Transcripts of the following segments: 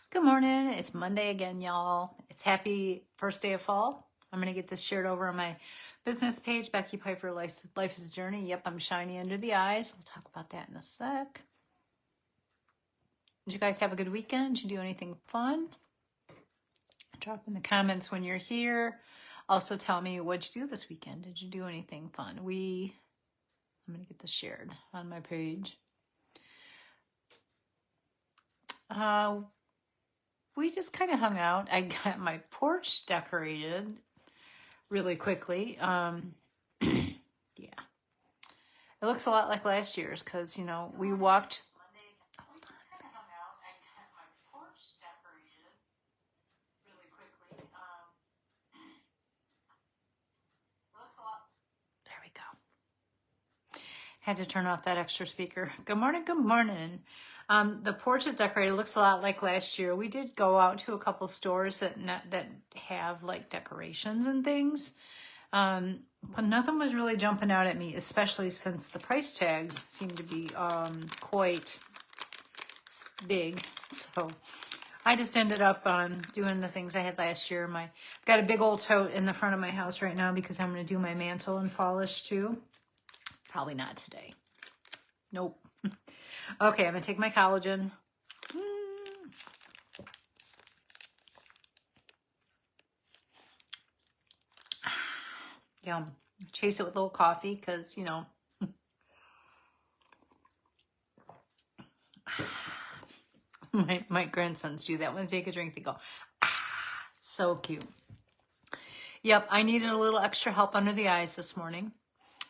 Good morning. It's Monday again, y'all. It's happy first day of fall. I'm going to get this shared over on my business page, Becky Piper, Life is a Journey. Yep, I'm shiny under the eyes. We'll talk about that in a sec. Did you guys have a good weekend? Did you do anything fun? Drop in the comments when you're here. Also tell me what'd you do this weekend. Did you do anything fun? I'm going to get this shared on my page. We just kind of hung out. I got my porch decorated really quickly. Yeah. It looks a lot like last year's because, we walked. Hold on. There we go. Had to turn off that extra speaker. Good morning. Good morning. The porch is decorated. It looks a lot like last year. We did go out to a couple stores that have like decorations and things, but nothing was really jumping out at me, especially since the price tags seem to be quite big. So I just ended up doing the things I had last year. I've got a big old tote in the front of my house right now because I'm going to do my mantle and fallish too. Probably not today. Nope. Okay, I'm going to take my collagen. Yum. Chase it with a little coffee because, my grandsons do that when they take a drink. They go, so cute. Yep, I needed a little extra help under the eyes this morning.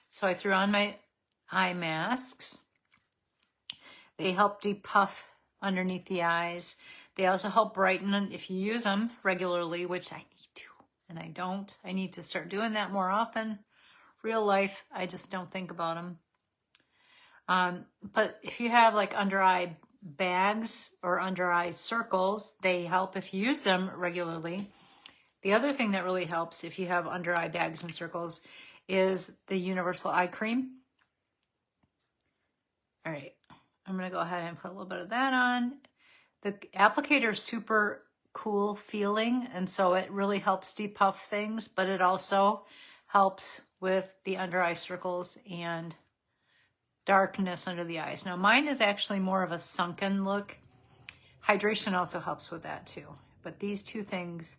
So I threw on my eye masks. They help depuff underneath the eyes. They also help brighten if you use them regularly, which I need to, and I don't. I need to start doing that more often. Real life, I just don't think about them. But if you have like under eye bags or under eye circles, they help if you use them regularly. The other thing that really helps if you have under eye bags and circles is the universal eye cream. All right, I'm going to go ahead and put a little bit of that on. The applicator is super cool feeling, and so it really helps depuff things, but it also helps with the under eye circles and darkness under the eyes. Now mine is actually more of a sunken look. Hydration also helps with that too. But these two things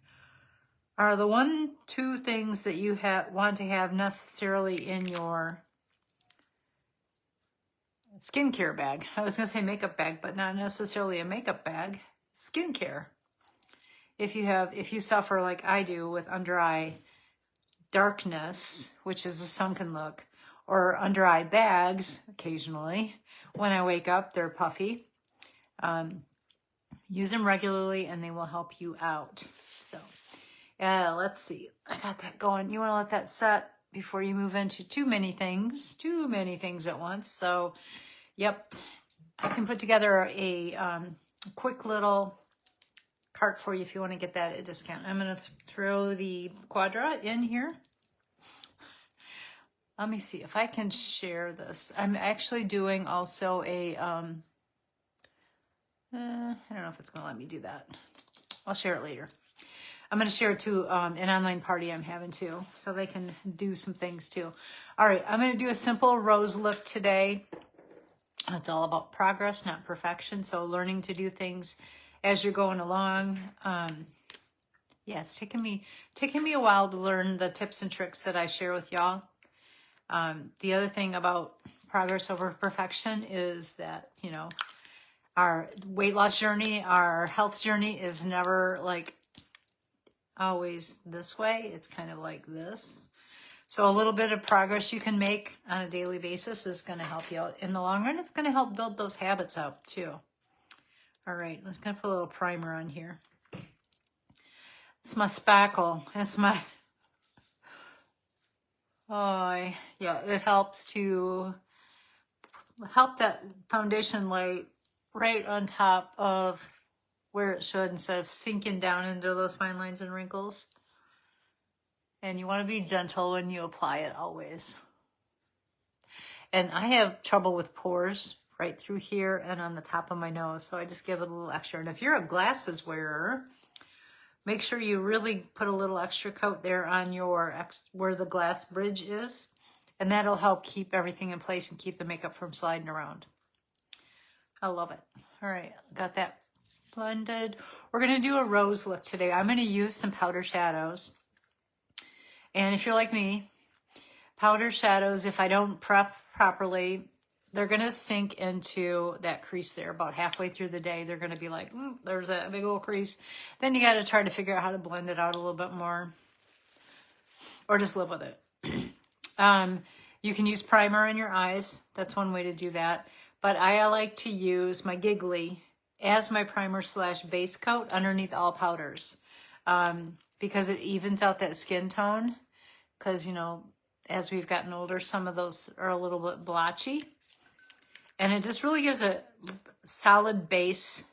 are the two things that you want to have necessarily in your skincare bag. I was going to say makeup bag, but not necessarily a makeup bag. Skincare. If you suffer like I do with under eye darkness, which is a sunken look, or under eye bags occasionally, when I wake up, they're puffy. Use them regularly and they will help you out. So let's see. I got that going. You want to let that set before you move into too many things at once. So, yep, I can put together a quick little cart for you if you want to get that at a discount. I'm going to throw the Quadra in here. Let me see if I can share this. I'm actually doing also a, I don't know if it's going to let me do that. I'll share it later. I'm going to share it to an online party I'm having too, so they can do some things too. All right, I'm going to do a simple rose look today. It's all about progress, not perfection. So learning to do things as you're going along. Yeah, it's taken me a while to learn the tips and tricks that I share with y'all. The other thing about progress over perfection is that, our weight loss journey, our health journey is never like always this way. It's kind of like this. So a little bit of progress you can make on a daily basis is going to help you out. In the long run, it's going to help build those habits up too. All right, let's put a little primer on here. It's my spackle. It's my... Oh, yeah, it helps to help that foundation lay right on top of where it should instead of sinking down into those fine lines and wrinkles. And you want to be gentle when you apply it always. And I have trouble with pores right through here and on the top of my nose. So I just give it a little extra. And if you're a glasses wearer, make sure you really put a little extra coat there on your where the glass bridge is. And that'll help keep everything in place and keep the makeup from sliding around. I love it. All right, got that blended. We're gonna do a rose look today. I'm gonna use some powder shadows. And if you're like me, powder shadows, if I don't prep properly, they're gonna sink into that crease there about halfway through the day. They're gonna be like, there's that big old crease. Then you gotta try to figure out how to blend it out a little bit more or just live with it. You can use primer in your eyes. That's one way to do that. But I like to use my Giggly as my primer slash base coat underneath all powders because it evens out that skin tone. Because, you know, as we've gotten older, some of those are a little bit blotchy. And it just really gives a solid base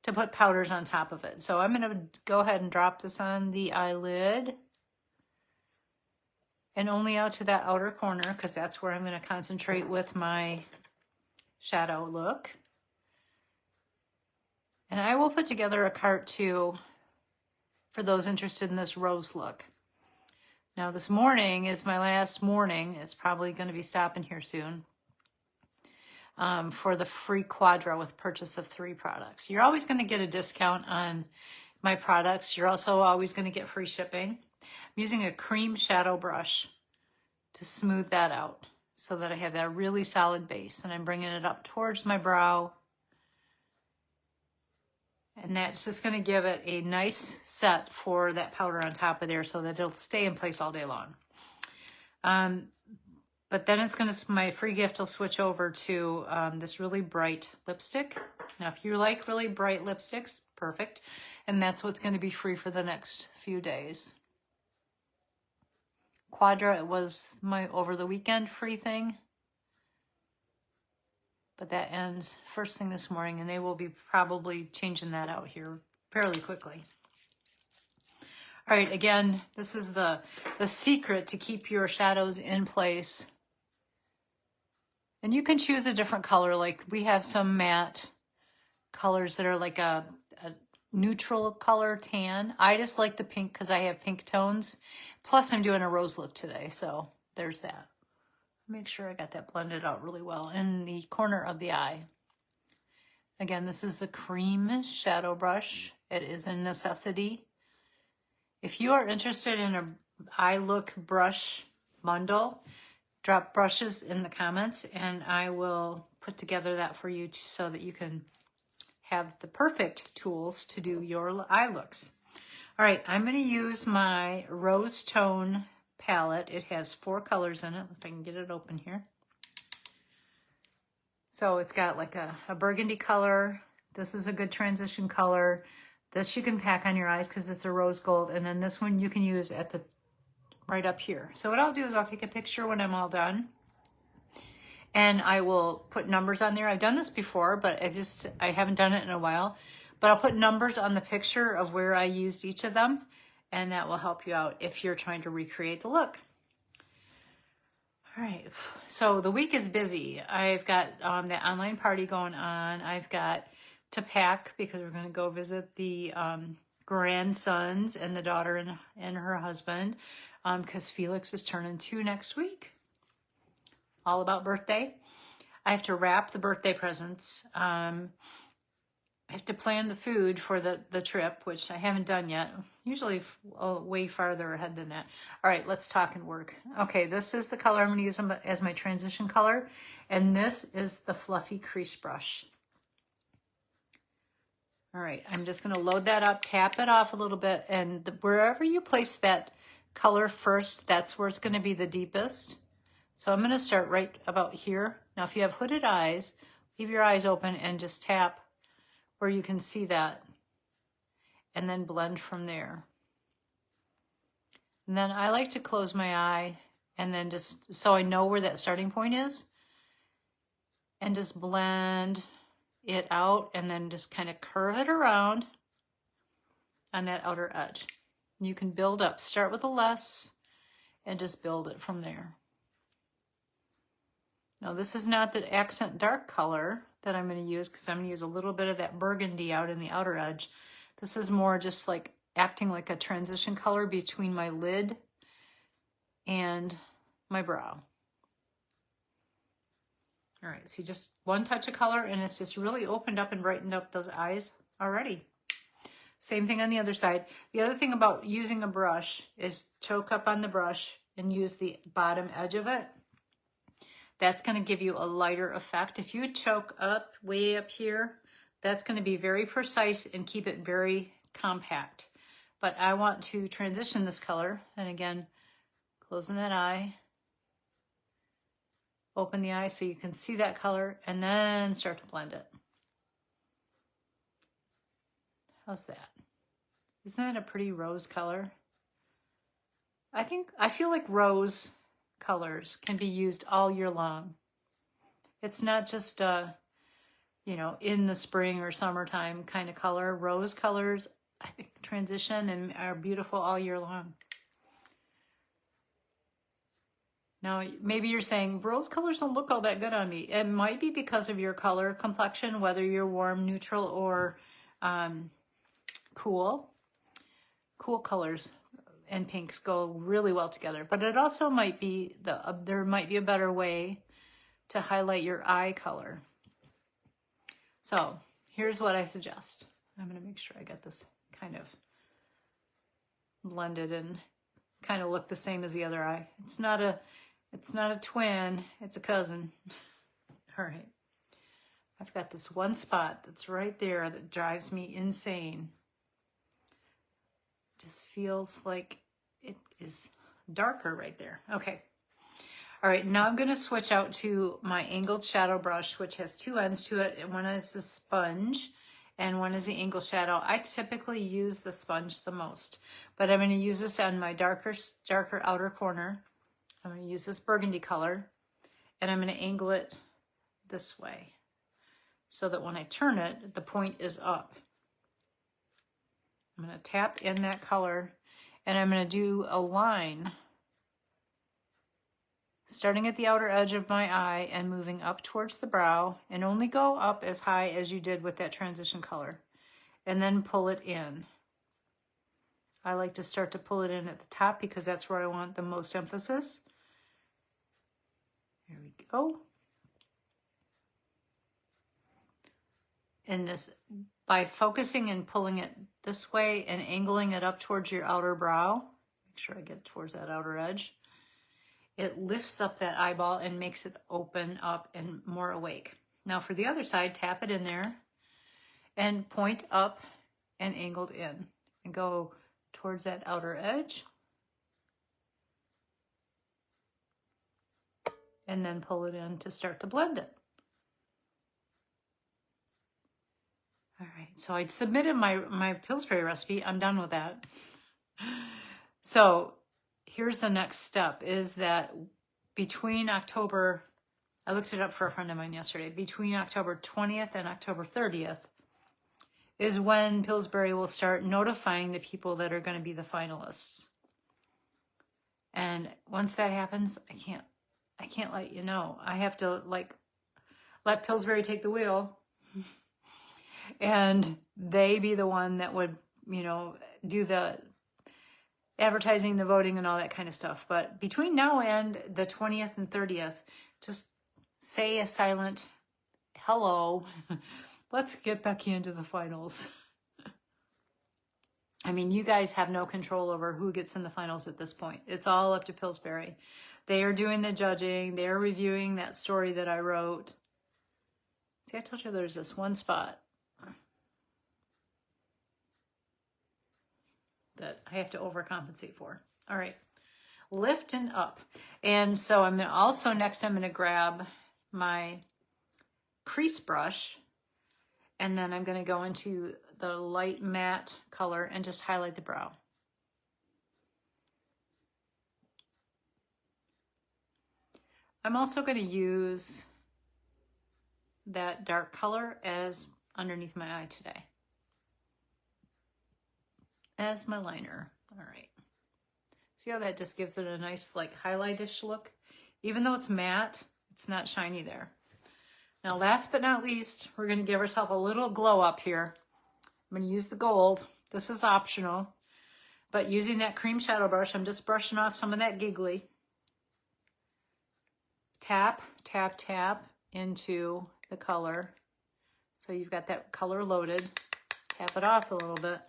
to put powders on top of it. So I'm going to go ahead and drop this on the eyelid. And only out to that outer corner, because that's where I'm going to concentrate with my shadow look. And I will put together a cart too for those interested in this rose look. Now this morning is my last morning. It's probably going to be stopping here soon for the free quadra with purchase of 3 products. You're always going to get a discount on my products. You're also always going to get free shipping. I'm using a cream shadow brush to smooth that out so that I have that really solid base, and I'm bringing it up towards my brow. And that's just going to give it a nice set for that powder on top of there so that it'll stay in place all day long. But then it's going to, my free gift will switch over to this really bright lipstick. Now, if you like really bright lipsticks, perfect. And that's what's going to be free for the next few days. Quadra, it was my over the weekend free thing. But that ends first thing this morning, and they will be probably changing that out here fairly quickly. All right, again, this is the secret to keep your shadows in place. And you can choose a different color. Like we have some matte colors that are like a neutral color tan. I just like the pink because I have pink tones. Plus I'm doing a rose look today, so there's that. Make sure I got that blended out really well in the corner of the eye. Again, this is the cream shadow brush. It is a necessity. If you are interested in an eye look brush bundle, drop brushes in the comments and I will put together that for you so that you can have the perfect tools to do your eye looks. All right, I'm going to use my Rose Tone palette. It has 4 colors in it, if I can get it open here. So it's got like a burgundy color. This is a good transition color. This you can pack on your eyes because it's a rose gold. And then this one you can use at the right up here. So what I'll do is I'll take a picture when I'm all done. And I will put numbers on there. I've done this before, but I haven't done it in a while. But I'll put numbers on the picture of where I used each of them. And that will help you out if you're trying to recreate the look. All right, so the week is busy. I've got the online party going on. I've got to pack because we're going to go visit the grandsons and the daughter and her husband because Felix is turning 2 next week. All about birthday. I have to wrap the birthday presents. I have to plan the food for the trip, which I haven't done yet. Usually way farther ahead than that. All right, let's talk and work. Okay, this is the color I'm going to use as my transition color. And this is the fluffy crease brush. All right, I'm just going to load that up, tap it off a little bit. And wherever you place that color first, that's where it's going to be the deepest. So I'm going to start right about here. Now, if you have hooded eyes, leave your eyes open and just tap where you can see that, and then blend from there. And then I like to close my eye and then just, so I know where that starting point is, and just blend it out and then just kind of curve it around on that outer edge. You can build up, start with a less, and just build it from there. Now this is not the accent dark color that I'm going to use because I'm going to use a little bit of that burgundy out in the outer edge. This is more just like acting like a transition color between my lid and my brow. All right, see, just one touch of color and it's just really opened up and brightened up those eyes already. Same thing on the other side. The other thing about using a brush is choke up on the brush and use the bottom edge of it. That's going to give you a lighter effect. If you choke up way up here, that's going to be very precise and keep it very compact. But I want to transition this color, and again, closing that eye, open the eye so you can see that color, and then start to blend it. How's that? Isn't that a pretty rose color? I feel like rose colors can be used all year long. It's not just you know, in the spring or summertime kind of color. Rose colors, I think, transition and are beautiful all year long. Now, maybe you're saying, rose colors don't look all that good on me. It might be because of your color complexion, whether you're warm, neutral, or cool. Cool colors and pinks go really well together. But it also might be, there might be a better way to highlight your eye color. So here's what I suggest. I'm going to make sure I get this kind of blended and kind of look the same as the other eye. It's not a twin, it's a cousin. All right. I've got this one spot that's right there that drives me insane. Just feels like it is darker right there. Okay. All right, now I'm going to switch out to my angled shadow brush, which has two ends to it. One is a sponge and one is the angled shadow. I typically use the sponge the most, but I'm going to use this on my darker outer corner. I'm going to use this burgundy color, and I'm going to angle it this way so that when I turn it, the point is up. I'm going to tap in that color, and I'm going to do a line starting at the outer edge of my eye and moving up towards the brow, and only go up as high as you did with that transition color, and then pull it in. I like to start to pull it in at the top because that's where I want the most emphasis. Here we go. And this, by focusing and pulling it this way and angling it up towards your outer brow, make sure I get towards that outer edge, it lifts up that eyeball and makes it open up and more awake. Now for the other side, tap it in there and point up and angled in and go towards that outer edge. And then pull it in to start to blend it. All right, so I submitted my Pillsbury recipe. I'm done with that. So here's the next step, is that between October, I looked it up for a friend of mine yesterday, between October 20th and October 30th is when Pillsbury will start notifying the people that are going to be the finalists. And once that happens, I can't let you know. I have to let Pillsbury take the wheel and they be the one that would, you know, do the advertising, the voting, and all that kind of stuff. But between now and the 20th and 30th, just say a silent hello. Let's get Becky into the finals. I mean, you guys have no control over who gets in the finals at this point. It's all up to Pillsbury. They are doing the judging. They are reviewing that story that I wrote. See, I told you there's this one spot that I have to overcompensate for. All right, lift and up. And so I'm gonna also, next I'm gonna grab my crease brush, and then I'm gonna go into the light matte color and just highlight the brow. I'm also gonna use that dark color as underneath my eye today, as my liner. All right. See how that just gives it a nice like highlightish look? Even though it's matte, It's not shiny there. Now, last but not least, we're going to give ourselves a little glow up here. I'm going to use the gold. This is optional. But using that cream shadow brush, I'm just brushing off some of that giggly. Tap, tap, tap into the color. So you've got that color loaded. Tap it off a little bit.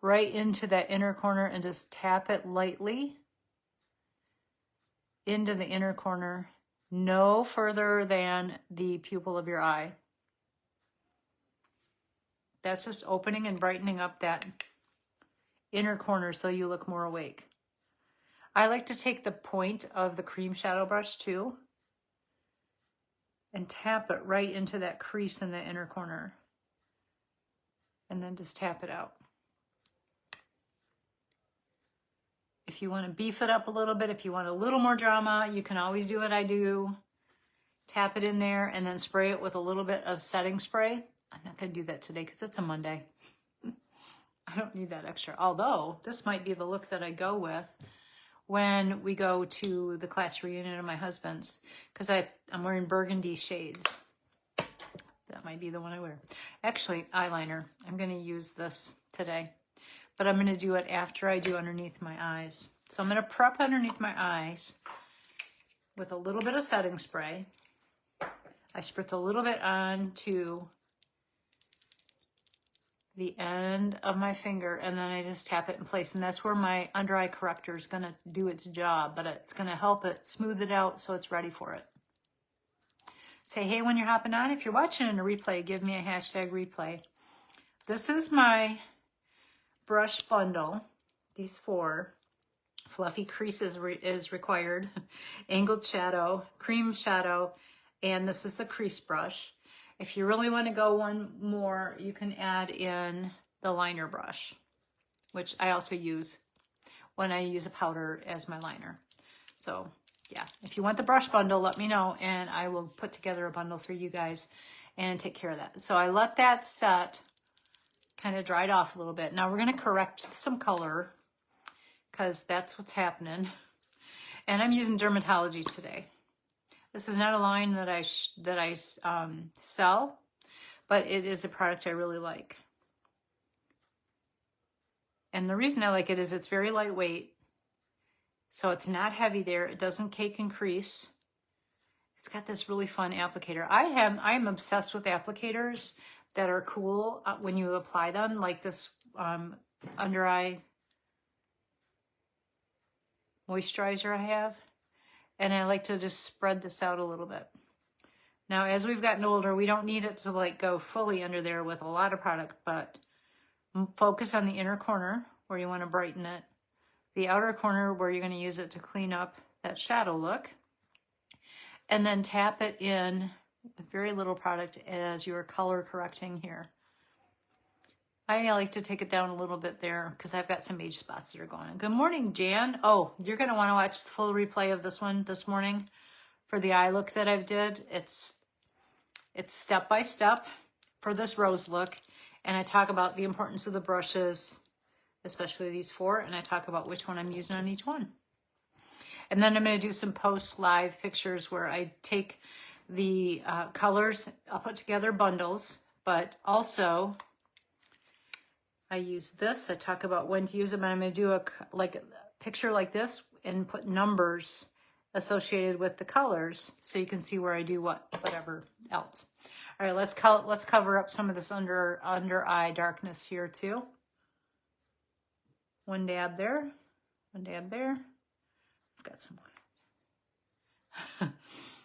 Right into that inner corner and just tap it lightly into the inner corner, no further than the pupil of your eye. That's just opening and brightening up that inner corner so you look more awake. I like to take the point of the cream shadow brush too and tap it right into that crease in the inner corner. And then just tap it out. If you want to beef it up a little bit, if you want a little more drama, you can always do what I do. Tap it in there and then spray it with a little bit of setting spray. I'm not going to do that today because it's a Monday. I don't need that extra. Although, this might be the look that I go with when we go to the class reunion of my husband's. Because I'm wearing burgundy shades. That might be the one I wear. Actually, eyeliner. I'm going to use this today. But I'm going to do it after I do underneath my eyes. So I'm going to prep underneath my eyes with a little bit of setting spray. I spritz a little bit onto the end of my finger, and then I just tap it in place. And that's where my under eye corrector is going to do its job, but it's going to help it smooth it out so it's ready for it. Say hey when you're hopping on. If you're watching in a replay, give me a hashtag replay. This is my brush bundle. These 4. Fluffy creases is required. Angled shadow, cream shadow, and this is the crease brush. If you really want to go one more, you can add in the liner brush, which I also use when I use a powder as my liner. So yeah, if you want the brush bundle, let me know and I will put together a bundle for you guys and take care of that. So I let that set, kind of dried off a little bit. Now we're going to correct some color because that's what's happening. And I'm using Dermatology today. This is not a line that I sell, but it is a product I really like. And the reason I like it is it's very lightweight. So it's not heavy there. It doesn't cake and crease. It's got this really fun applicator. I'm obsessed with applicators that are cool when you apply them, like this under eye moisturizer I have. And I like to just spread this out a little bit. Now, as we've gotten older, we don't need it to like go fully under there with a lot of product, but focus on the inner corner where you want to brighten it. The outer corner where you're going to use it to clean up that shadow look. And then tap it in with very little product as you're color correcting here. I like to take it down a little bit there because I've got some age spots that are going on. Good morning, Jan. Oh, you're going to want to watch the full replay of this one this morning for the eye look that I've did. It's step by step for this rose look. And I talk about the importance of the brushes, especially these 4. And I talk about which one I'm using on each one. And then I'm going to do some post live pictures where I take the colors, I'll put together bundles, but also I use this. I talk about when to use them. I'm going to do a picture like this and put numbers associated with the colors so you can see where I do whatever else. All right, let's cover up some of this under eye darkness here too. One dab there, one dab there. I've got some.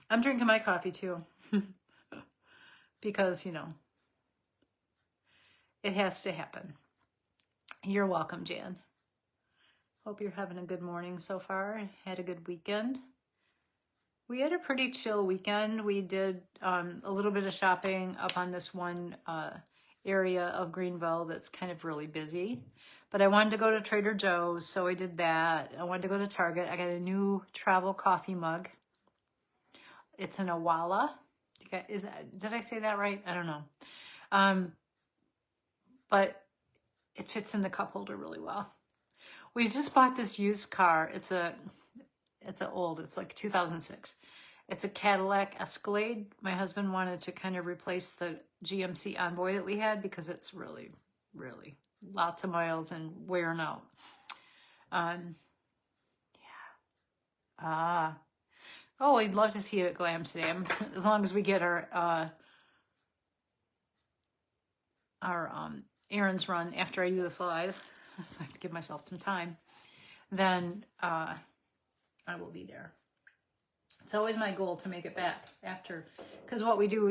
I'm drinking my coffee too because, you know, it has to happen. You're welcome, Jan. Hope you're having a good morning so far. Had a good weekend. We had a pretty chill weekend. We did a little bit of shopping up on this one area of Greenville that's kind of really busy. But I wanted to go to Trader Joe's, so I did that. I wanted to go to Target. I got a new travel coffee mug. It's an Awala. Did I say that right? I don't know. But it fits in the cup holder really well. We just bought this used car. It's like 2006. It's a Cadillac Escalade. My husband wanted to kind of replace the GMC Envoy that we had because it's really, really lots of miles and wearing out. Oh, we'd love to see you at Glam today. As long as we get our errands run after I do this live, so I have to give myself some time, then I will be there. It's always my goal to make it back after, because what we do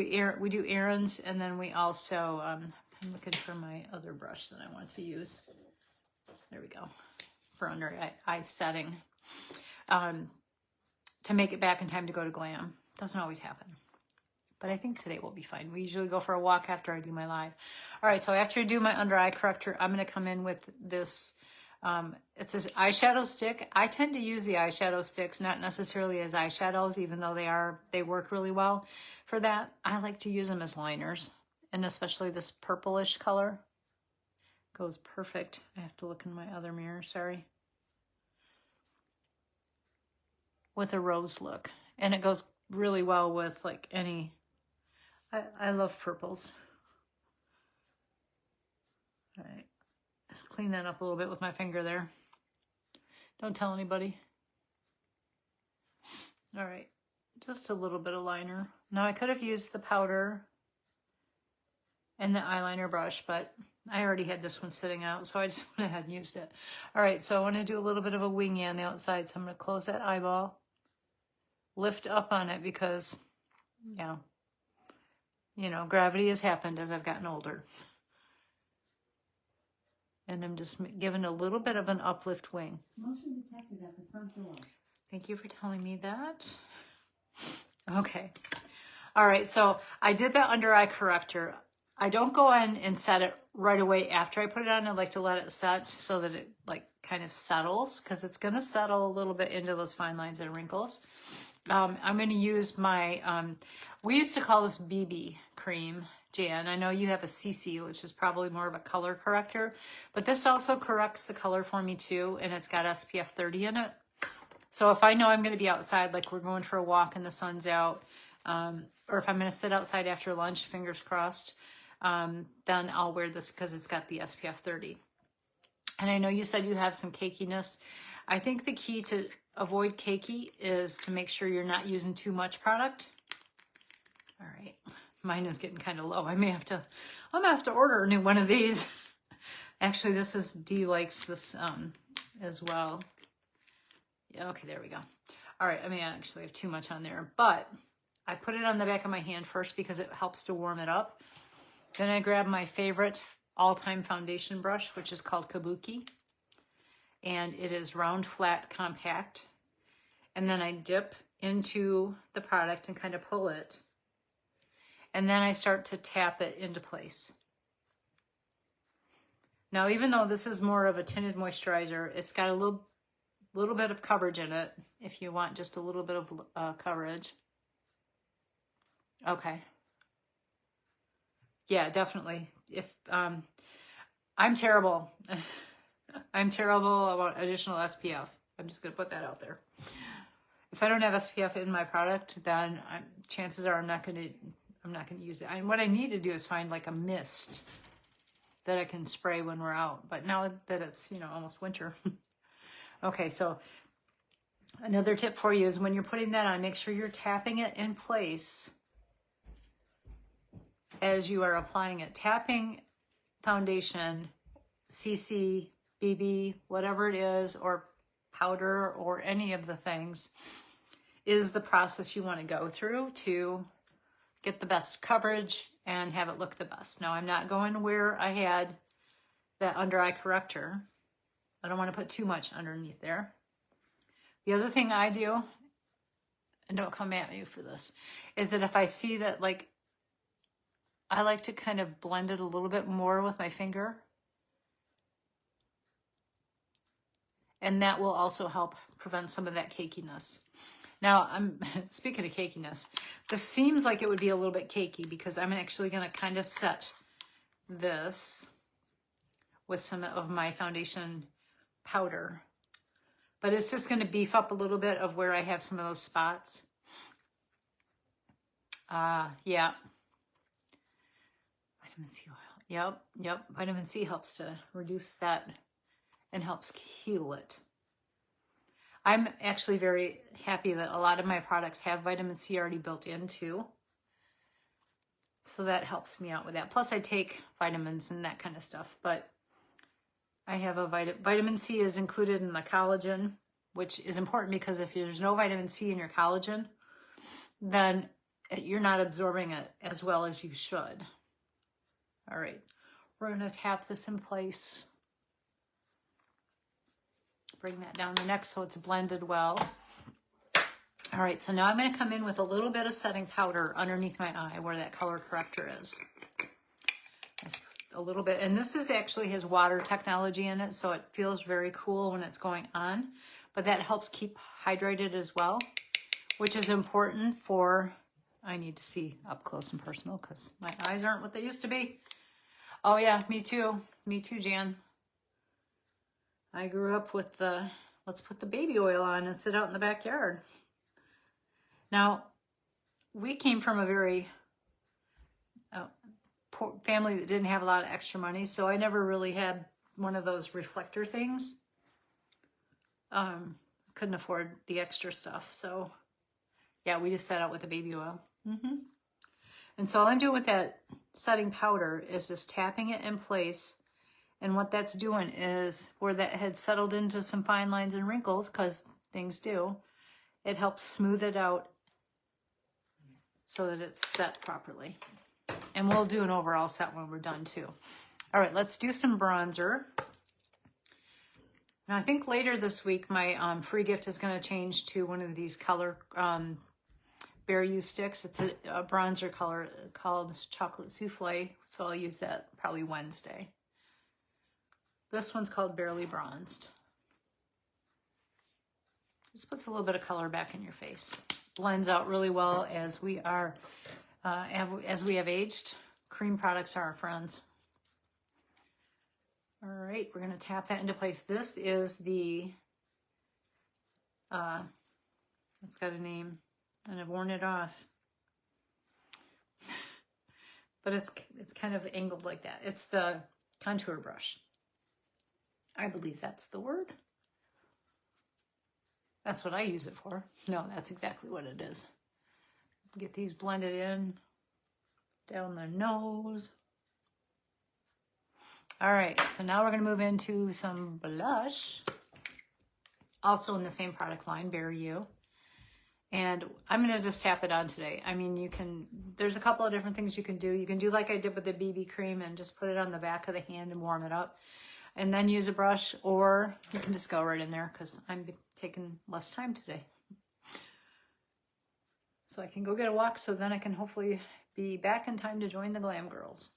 errands, and then we also, I'm looking for my other brush that I want to use. There we go, for under eye setting. To make it back in time to go to Glam. Doesn't always happen. But I think today will be fine. We usually go for a walk after I do my live. All right, so after I do my under eye corrector, I'm going to come in with this, it's an eyeshadow stick. I tend to use the eyeshadow sticks, not necessarily as eyeshadows, even though they work really well for that. I like to use them as liners, and especially this purplish color goes perfect. I have to look in my other mirror, sorry. With a rose look, and it goes really well with like any, I love purples. All right, let's clean that up a little bit with my finger there. Don't tell anybody. All right, just a little bit of liner. Now I could have used the powder and the eyeliner brush, but I already had this one sitting out, so I just went ahead and used it. All right, so I want to do a little bit of a wingy on the outside, so I'm going to close that eyeball, lift up on it because, yeah, you know, gravity has happened as I've gotten older. And I'm just giving a little bit of an uplift wing. Motion detected at the front door. Thank you for telling me that. Okay. All right, so I did that under eye corrector. I don't go in and set it right away after I put it on. I like to let it set so that it like kind of settles, because it's going to settle a little bit into those fine lines and wrinkles. I'm going to use my, we used to call this BB cream, Jan. I know you have a CC, which is probably more of a color corrector, but this also corrects the color for me too, and it's got SPF 30 in it. So if I know I'm going to be outside, like we're going for a walk and the sun's out, or if I'm going to sit outside after lunch, fingers crossed, then I'll wear this because it's got the SPF 30. And I know you said you have some cakiness. I think the key to avoid cakey is to make sure you're not using too much product. All right, mine is getting kind of low. I'm gonna have to order a new one of these. Actually, this is Dee likes this as well. Yeah, okay, there we go. All right, I may actually have too much on there, but I put it on the back of my hand first because it helps to warm it up. Then I grab my favorite all-time foundation brush, which is called Kabuki. And it is round, flat, compact. And then I dip into the product and kind of pull it. And then I start to tap it into place. Now, even though this is more of a tinted moisturizer, it's got a little bit of coverage in it, if you want just a little bit of coverage. Okay. Yeah, definitely. If I'm terrible. I'm terrible about additional SPF. I'm just going to put that out there. If I don't have SPF in my product, then chances are I'm not going to use it. And what I need to do is find like a mist that I can spray when we're out. But now that it's, you know, almost winter. Okay, so another tip for you is when you're putting that on, make sure you're tapping it in place as you are applying it. Tapping foundation, CC, BB, whatever it is, or powder, or any of the things, is the process you want to go through to get the best coverage and have it look the best. Now, I'm not going where I had that under eye corrector. I don't want to put too much underneath there. The other thing I do, and don't come at me for this, is that if I see that, like, I like to kind of blend it a little bit more with my finger. And that will also help prevent some of that cakiness. Now, I'm speaking of cakiness, this seems like it would be a little bit cakey because I'm actually going to kind of set this with some of my foundation powder. But it's just going to beef up a little bit of where I have some of those spots. Yeah. Vitamin C oil. Yep. Vitamin C helps to reduce that and helps heal it. I'm actually very happy that a lot of my products have vitamin C already built in too. So that helps me out with that. Plus I take vitamins and that kind of stuff, but I have a vitamin C is included in the collagen, which is important because if there's no vitamin C in your collagen, then you're not absorbing it as well as you should. All right, we're going to tap this in place. Bring that down the neck so it's blended well. All right, so now I'm going to come in with a little bit of setting powder underneath my eye where that color corrector is. Just a little bit, and this actually has water technology in it, so it feels very cool when it's going on, but that helps keep hydrated as well, which is important for, I need to see up close and personal because my eyes aren't what they used to be. Oh yeah, me too, Jan. I grew up with the, let's put the baby oil on and sit out in the backyard. Now, we came from a very poor family that didn't have a lot of extra money, so I never really had one of those reflector things. Couldn't afford the extra stuff, so yeah, we just sat out with the baby oil. And so all I'm doing with that setting powder is just tapping it in place. And what that's doing is where that had settled into some fine lines and wrinkles, because things do, it helps smooth it out so that it's set properly. And we'll do an overall set when we're done too. All right, let's do some bronzer. Now I think later this week, my free gift is gonna change to one of these color Bare You sticks. It's a bronzer color called Chocolate Souffle, so I'll use that probably Wednesday. This one's called Barely Bronzed. Just puts a little bit of color back in your face. Blends out really well as we are, as we have aged. Cream products are our friends. All right, we're gonna tap that into place. This is the, it's got a name, and I've worn it off. But it's kind of angled like that. It's the contour brush. I believe that's the word. That's what I use it for. No, that's exactly what it is. Get these blended in, down the nose. All right, so now we're gonna move into some blush. Also in the same product line, Bare You. And I'm gonna just tap it on today. I mean, there's a couple of different things you can do. You can do like I did with the BB cream and just put it on the back of the hand and warm it up. And then use a brush, or you can just go right in there because I'm taking less time today. So I can go get a walk, so then I can hopefully be back in time to join the Glam Girls.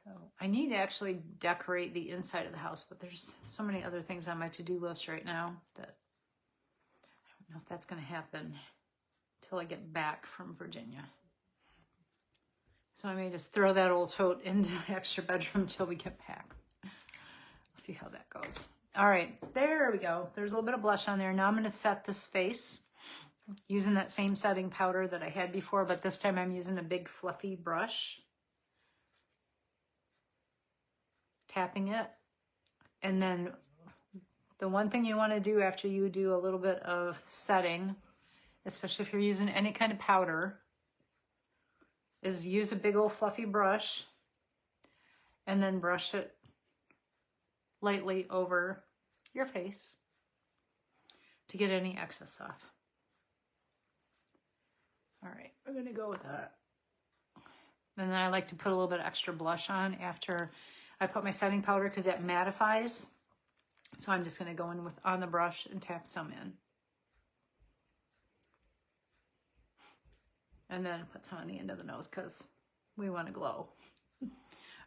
So I need to actually decorate the inside of the house, but there's so many other things on my to-do list right now that I don't know if that's gonna happen until I get back from Virginia. So I may just throw that old tote into the extra bedroom till we get back. We'll see how that goes. All right, there we go. There's a little bit of blush on there. Now I'm gonna set this face using that same setting powder that I had before, but this time I'm using a big fluffy brush. Tapping it. And then the one thing you wanna do after you do a little bit of setting, especially if you're using any kind of powder, is use a big old fluffy brush and then brush it lightly over your face to get any excess off. All right, we're gonna go with that. And then I like to put a little bit of extra blush on after I put my setting powder because that mattifies. So I'm just gonna go in on the brush and tap some in. And then put some on the end of the nose because we want to glow.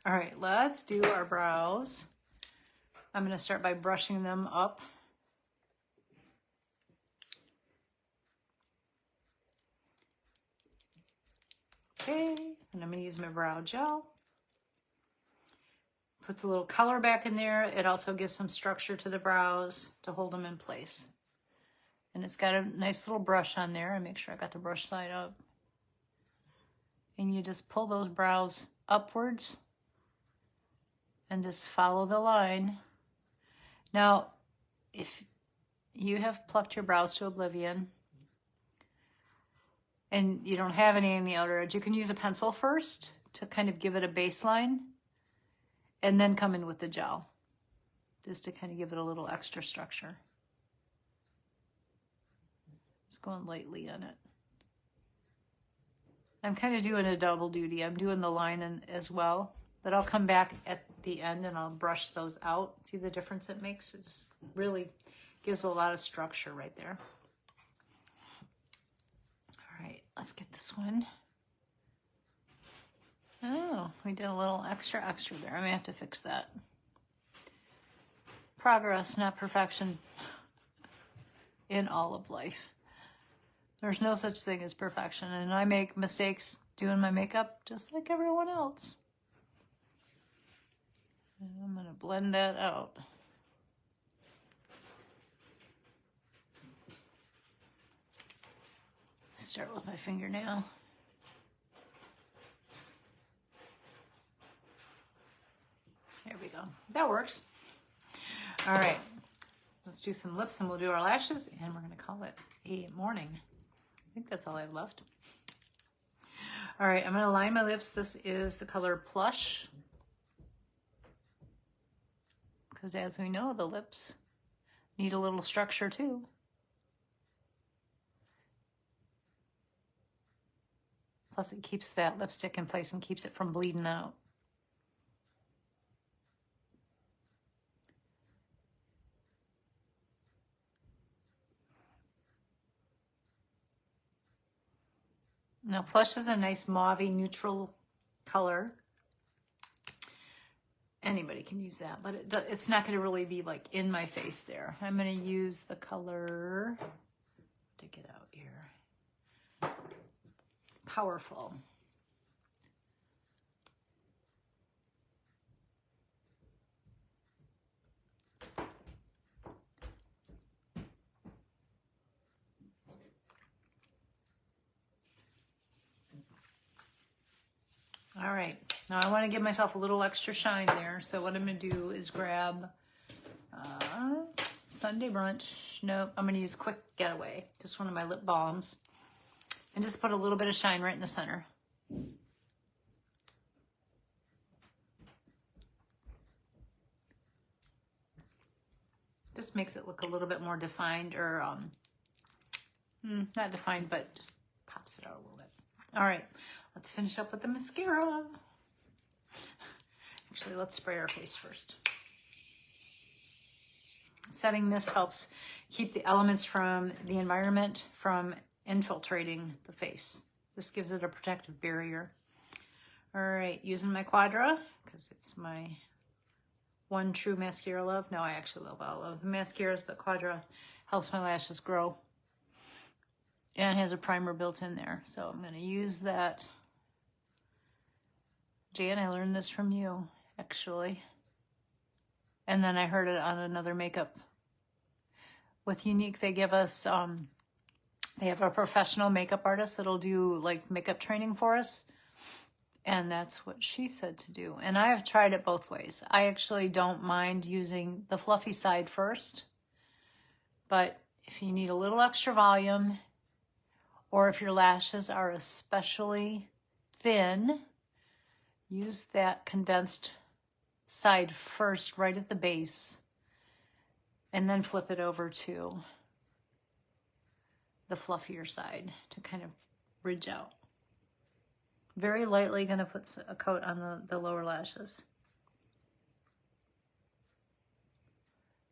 All right, let's do our brows. I'm going to start by brushing them up. Okay, and I'm going to use my brow gel. Puts a little color back in there. It also gives some structure to the brows to hold them in place. And it's got a nice little brush on there. I make sure I got the brush side up. And you just pull those brows upwards and just follow the line. Now, if you have plucked your brows to oblivion and you don't have any on the outer edge, you can use a pencil first to kind of give it a baseline and then come in with the gel just to kind of give it a little extra structure. Just going lightly on it. I'm kind of doing a double duty. I'm doing the line as well, but I'll come back at the end and I'll brush those out. See the difference it makes? It just really gives a lot of structure right there. All right, let's get this one. Oh, we did a little extra there. I may have to fix that. Progress, not perfection in all of life. There's no such thing as perfection, and I make mistakes doing my makeup just like everyone else. And I'm gonna blend that out. Start with my fingernail. There we go. That works. All right, let's do some lips and we'll do our lashes, and we're gonna call it a morning. I think that's all I have left. All right, I'm gonna line my lips. This is the color Plush, because as we know, the lips need a little structure too. Plus it keeps that lipstick in place and keeps it from bleeding out. Now, Plush is a nice mauve-y neutral color. Anybody can use that, but it's not going to really be like in my face there. I'm going to use the color, take it out here, Powerful. All right, now I want to give myself a little extra shine there. So what I'm going to do is grab Sunday Brunch. Nope, I'm going to use Quick Getaway, just one of my lip balms. And just put a little bit of shine right in the center. Just makes it look a little bit more defined, or not defined, but just pops it out a little bit. All right, let's finish up with the mascara. Actually, let's spray our face first. Setting mist helps keep the elements from the environment from infiltrating the face. This gives it a protective barrier. All right, using my Quadra, because it's my one true mascara love. No, I actually love all of the mascaras, but Quadra helps my lashes grow. And it has a primer built in there. So I'm going to use that. Jan, I learned this from you, actually. And then I heard it on another makeup. With Unique, they give us, they have a professional makeup artist that'll do like makeup training for us. And that's what she said to do. And I have tried it both ways. I actually don't mind using the fluffy side first. But if you need a little extra volume, or if your lashes are especially thin, use that condensed side first right at the base, and then flip it over to the fluffier side to kind of ridge out. Very lightly going to put a coat on the lower lashes.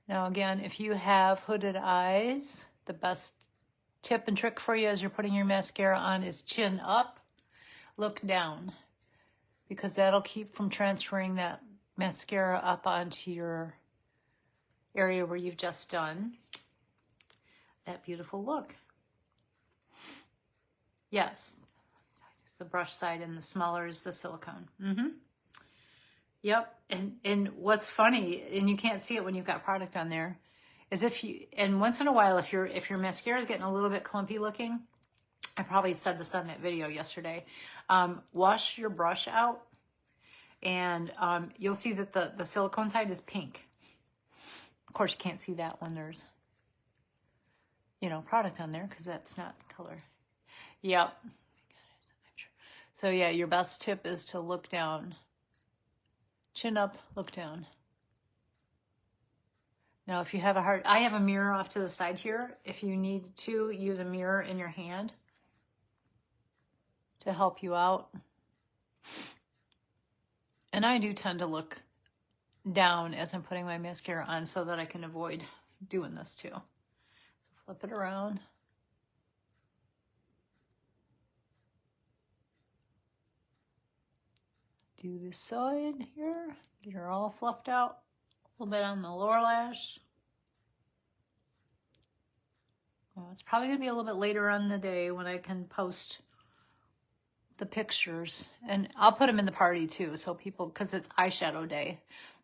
Now again, if you have hooded eyes, the best tip and trick for you as you're putting your mascara on is chin up, look down, because that'll keep from transferring that mascara up onto your area where you've just done that beautiful look. Yes, it's the brush side and the smaller is the silicone. Yep, and what's funny, and you can't see it when you've got product on there, is and once in a while, if your mascara is getting a little bit clumpy looking, I probably said this on that video yesterday, wash your brush out, and you'll see that the silicone side is pink. Of course, you can't see that when there's, you know, product on there, because that's not color. Yep. So yeah, your best tip is to look down. Chin up, look down. Now, if you have I have a mirror off to the side here. If you need to, use a mirror in your hand to help you out. And I do tend to look down as I'm putting my mascara on so that I can avoid doing this too. So flip it around. Do this side here. Get her all fluffed out. A little bit on the lower lash. Well, it's probably going to be a little bit later on in the day when I can post the pictures. And I'll put them in the party too, so people, because it's eyeshadow day.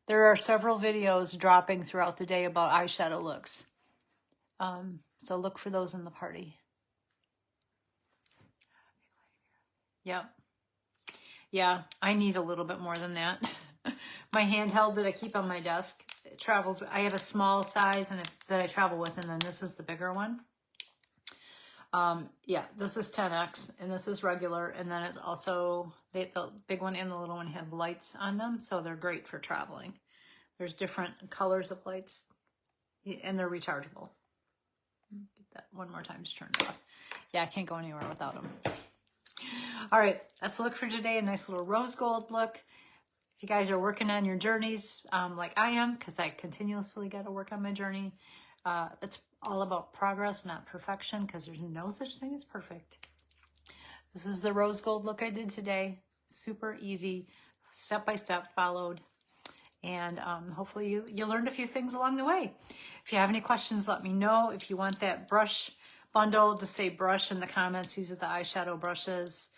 There are several videos dropping throughout the day about eyeshadow looks. So look for those in the party. Yep. Yeah, I need a little bit more than that. My handheld that I keep on my desk, it travels. I have a small size that I travel with, and then this is the bigger one. Yeah, this is 10X, and this is regular, and then it's also, the big one and the little one have lights on them, so they're great for traveling. There's different colors of lights, and they're rechargeable. Get that one more time to turn it off. Yeah, I can't go anywhere without them. All right, that's the look for today. A nice little rose gold look. If you guys are working on your journeys like I am, because I continuously got to work on my journey, it's all about progress, not perfection, because there's no such thing as perfect. This is the rose gold look I did today. Super easy, step-by-step followed. And hopefully you learned a few things along the way. If you have any questions, let me know. If you want that brush bundle, just say brush in the comments. These are the eyeshadow brushes.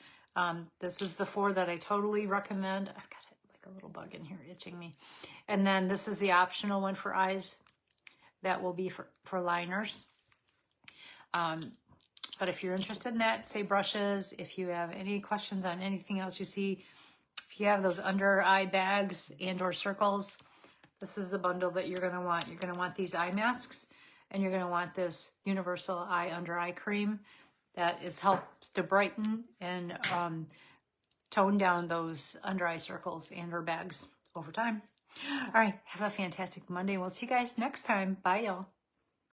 This is the 4 that I totally recommend. I've got like a little bug in here itching me. And then this is the optional one for eyes. That will be for liners. But if you're interested in that, say brushes. If you have any questions on anything else you see, if you have those under eye bags and or circles, this is the bundle that you're going to want. You're going to want these eye masks, and you're going to want this universal eye under eye cream that helps to brighten and tone down those under eye circles and or bags over time. All right, have a fantastic Monday. We'll see you guys next time. Bye, y'all.